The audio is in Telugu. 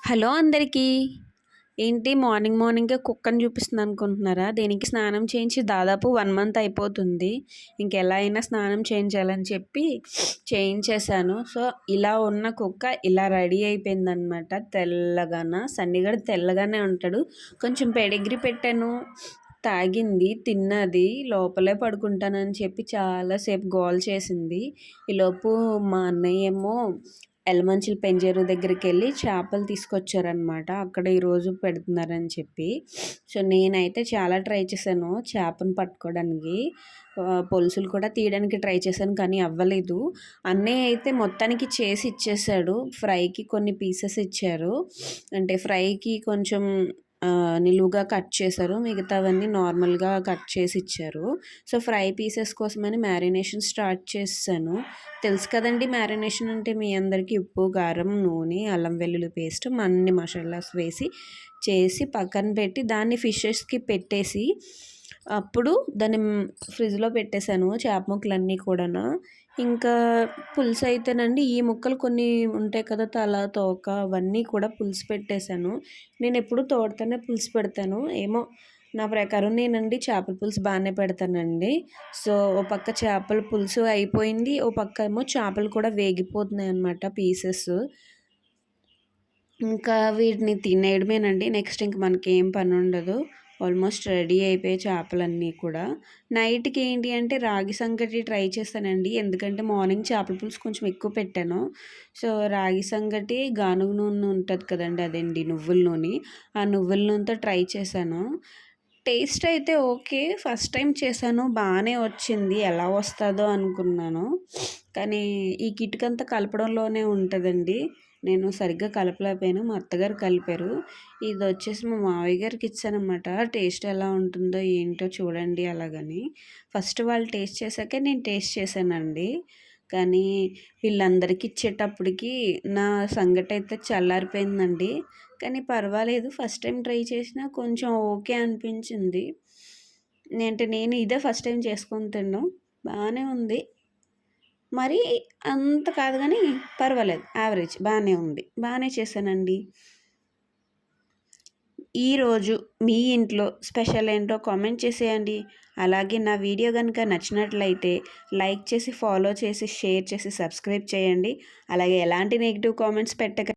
హలో అందరికీ. ఏంటి మార్నింగ్ మార్నింగే కుక్కని చూపిస్తుంది అనుకుంటున్నారా? దీనికి స్నానం చేయించి దాదాపు 1 మంత్ అయిపోతుంది. ఇంకెలా అయినా స్నానం చేయించాలని చెప్పి చేయించేశాను. సో, ఇలా ఉన్న కుక్క ఇలా రెడీ అయిపోయిందనమాట. తెల్లగాన సన్నిగాడు తెల్లగానే ఉంటాడు. కొంచెం పెడిగ్రీ పెట్టాను. తాగింది, తిన్నది. లోపలే పడుకుంటానని చెప్పి చాలా సేపు గోల చేసింది. ఈలోపు మా అన్నయ్య ఏమో ఎలమంచిలి పెంజేరు దగ్గరికెళ్ళి చేపలు తీసుకొచ్చారనమాట. అక్కడ ఈరోజు పెడుతున్నారని చెప్పి. సో, నేనైతే చాలా ట్రై చేశాను చేపను పట్టుకోవడానికి. పులుసులు కూడా తీయడానికి ట్రై చేశాను కానీ అవ్వలేదు. అన్నయ్య అయితే మొత్తానికి చేసి ఇచ్చేసాడు. ఫ్రైకి కొన్ని పీసెస్ ఇచ్చారు. అంటే ఫ్రైకి కొంచెం నిలువుగా కట్ చేశారు. మిగతావన్నీ నార్మల్‌గా కట్ చేసి ఇచ్చారు. సో, ఫ్రై పీసెస్ కోసమని మ్యారినేషన్ స్టార్ట్ చేసేసాను. తెలుసు కదండీ మ్యారినేషన్ అంటే మీ అందరికీ ఉప్పు, కారం, నూనె, అల్లం వెల్లుల్లి పేస్ట్ అన్ని మసాలాస్ వేసి చేసి పక్కన పెట్టి దాన్ని ఫిషెస్‌కి పెట్టేసి అప్పుడు దాన్ని ఫ్రిడ్జ్‌లో పెట్టేశాను చేప ముక్కలన్నీ కూడాను. ఇంకా పులుసు అయితేనండి ఈ ముక్కలు కొన్ని ఉంటాయి కదా! తల, తోక అవన్నీ కూడా పులుసు పెట్టేశాను. నేనెప్పుడు తోటతోనే పులుసు పెడతాను. ఏమో నా ప్రకారం నేనండి చేపల పులుసు బాగానే పెడతానండి. సో, ఓ పక్క చేపల పులుసు అయిపోయింది. ఓ పక్క ఏమో చేపలు కూడా వేగిపోతున్నాయి అన్నమాట పీసెస్. ఇంకా వీటిని తినేయడమేనండి. నెక్స్ట్ ఇంక మనకేం పనుండదు. ఆల్మోస్ట్ రెడీ అయిపోయాయి చేపలన్నీ కూడా. నైట్‌కి ఏంటి అంటే రాగి సంగటి ట్రై చేశానండి. ఎందుకంటే మార్నింగ్ చేపల పులుసు కొంచెం ఎక్కువ పెట్టాను. సో, రాగి సంగటి గానుగ నూనె ఉంటది కదండీ! అదండి నువ్వుల నూనె. ఆ నువ్వుల నూనెతో ట్రై చేశాను. టేస్ట్ అయితే ఓకే. ఫస్ట్ టైం చేశాను బానే వచ్చింది. ఎలా వస్తదో అనుకున్నాను. కానీ ఈ కిటుకంతా కలపడంలోనే ఉంటదండి. నేను సరిగ్గా కలపలేకపోయాను. మా అత్తగారు కలిపారు. ఇదొచ్చేసి మా మావయ్య గారికి ఇచ్చాననమాట. టేస్ట్ ఎలా ఉంటుందో ఏంటో చూడండి అలాగని. ఫస్ట్ వాళ్ళు టేస్ట్ చేశాకే నేను టేస్ట్ చేశానండి. కానీ వీళ్ళందరికీ ఇచ్చేటప్పటికి నా సంగటయితే చల్లారిపోయిందండి. కానీ పర్వాలేదు ఫస్ట్ టైం ట్రై చేసినా కొంచెం ఓకే అనిపించింది. అంటే నేను ఇదే ఫస్ట్ టైం చేసుకొని తినడం. బానే ఉంది. మరీ అంత కాదు గానీ పర్వాలేదు. యావరేజ్ బానే ఉంది. బానే చేశానండి. ఈరోజు మీ ఇంట్లో స్పెషల్ ఏంటో కామెంట్ చేసేయండి. అలాగే నా వీడియో గనుక నచ్చినట్లయితే లైక్ చేసి, ఫాలో చేసి, షేర్ చేసి, సబ్స్క్రైబ్ చేయండి. అలాగే ఎలాంటి నెగెటివ్ కామెంట్స్ పెట్టకండి.